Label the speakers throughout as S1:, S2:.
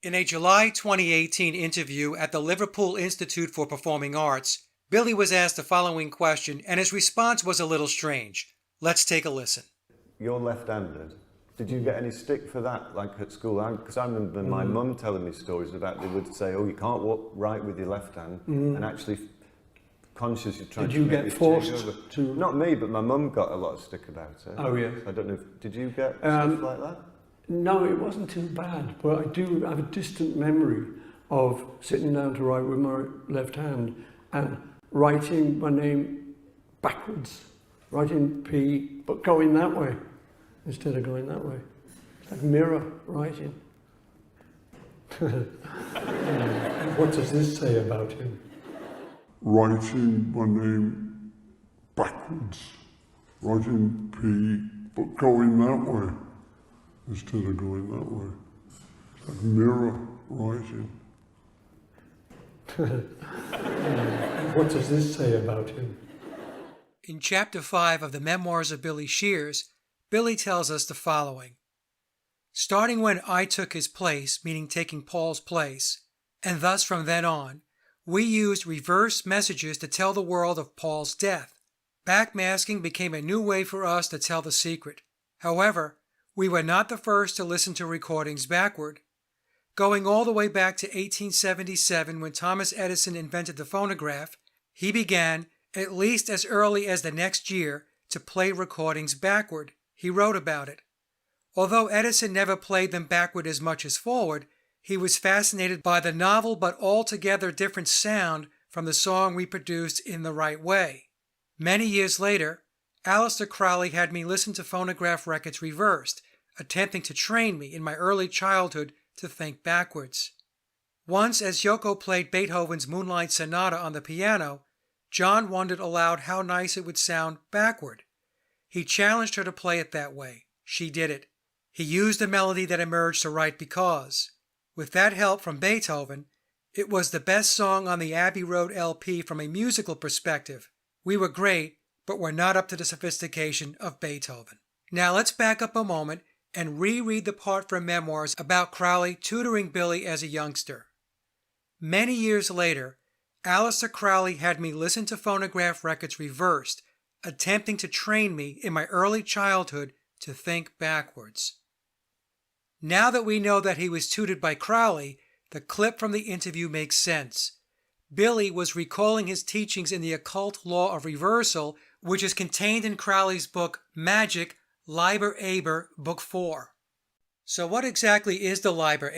S1: In a July 2018 interview at the Liverpool Institute for Performing Arts, Billy was asked the following question, and his response was a little strange. Let's take a listen.
S2: You're left-handed. Did you get any stick for that, like at school? Because I remember my mum telling me stories about they would say, oh, you can't write with your left hand, and actually consciously trying to make
S3: Did you get forced to?
S2: Not me, but my mum got a lot of stick about it.
S3: Oh, yeah.
S2: I don't know, did you get stuff like that?
S3: No, it wasn't too bad, but I do have a distant memory of sitting down to write with my left hand and writing my name backwards, writing P, but going that way instead of going that way. It's like mirror writing. What does this say about him?
S4: Writing my name backwards, writing P, but going that way instead of going that way. It's like mirror writing.
S3: What does this say about him?
S1: In Chapter 5 of the Memoirs of Billy Shears, Billy tells us the following. Starting when I took his place, meaning taking Paul's place, and thus from then on, we used reverse messages to tell the world of Paul's death. Backmasking became a new way for us to tell the secret. However, we were not the first to listen to recordings backward. Going all the way back to 1877 when Thomas Edison invented the phonograph, he began, at least as early as the next year, to play recordings backward. He wrote about it. Although Edison never played them backward as much as forward, he was fascinated by the novel but altogether different sound from the song reproduced in the right way. Many years later, Aleister Crowley had me listen to phonograph records reversed, attempting to train me in my early childhood to think backwards. Once, as Yoko played Beethoven's Moonlight Sonata on the piano, John wondered aloud how nice it would sound backward. He challenged her to play it that way. She did it. He used the melody that emerged to write Because. With that help from Beethoven, it was the best song on the Abbey Road LP from a musical perspective. We were great, but we're not up to the sophistication of Beethoven. Now let's back up a moment and reread the part from Memoirs about Crowley tutoring Billy as a youngster. Many years later, Aleister Crowley had me listen to phonograph records reversed, attempting to train me in my early childhood to think backwards. Now that we know that he was tutored by Crowley, the clip from the interview makes sense. Billy was recalling his teachings in the occult law of reversal, which is contained in Crowley's book Magick, Liber, Book 4. So what exactly is the Liber?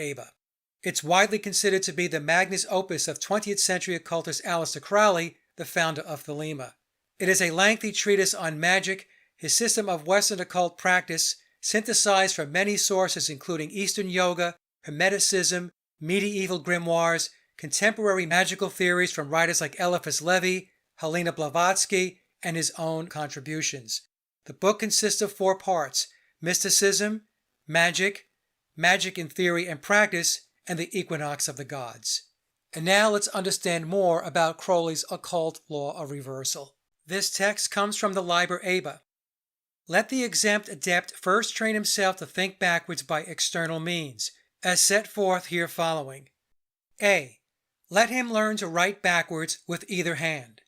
S1: It's widely considered to be the magnus opus of 20th century occultist Aleister Crowley, the founder of Thelema. It is a lengthy treatise on Magick, his system of Western occult practice, synthesized from many sources including Eastern yoga, Hermeticism, medieval grimoires, contemporary magical theories from writers like Eliphas Levi, Helena Blavatsky, and his own contributions. The book consists of 4 parts: mysticism, magic, magic in theory and practice, and the equinox of the gods. And now let's understand more about Crowley's occult law of reversal. This text comes from the Liber. Let the exempt adept first train himself to think backwards by external means, as set forth here following. A. Let him learn to write backwards with either hand.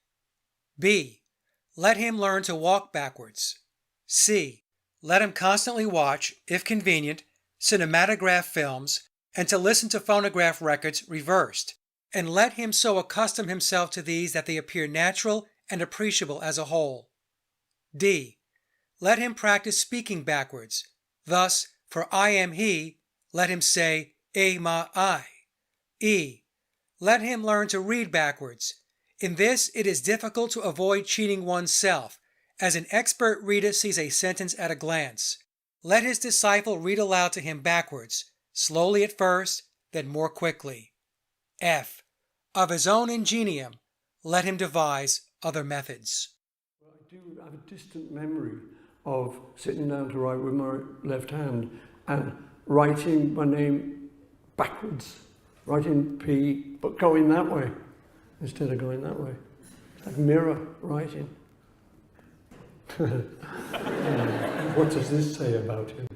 S1: B. Let him learn to walk backwards. C. Let him constantly watch, if convenient, cinematograph films, and to listen to phonograph records reversed, and let him so accustom himself to these that they appear natural and appreciable as a whole. D. Let him practice speaking backwards. Thus, for I am he, let him say, E ma I. E. Let him learn to read backwards. In this, it is difficult to avoid cheating oneself, as an expert reader sees a sentence at a glance. Let his disciple read aloud to him backwards, slowly at first, then more quickly. F. Of his own ingenium, let him devise other methods.
S3: I do have a distant memory of sitting down to write with my left hand and writing my name backwards, writing P, but going that way instead of going that way. It's like mirror writing. What does this say about him?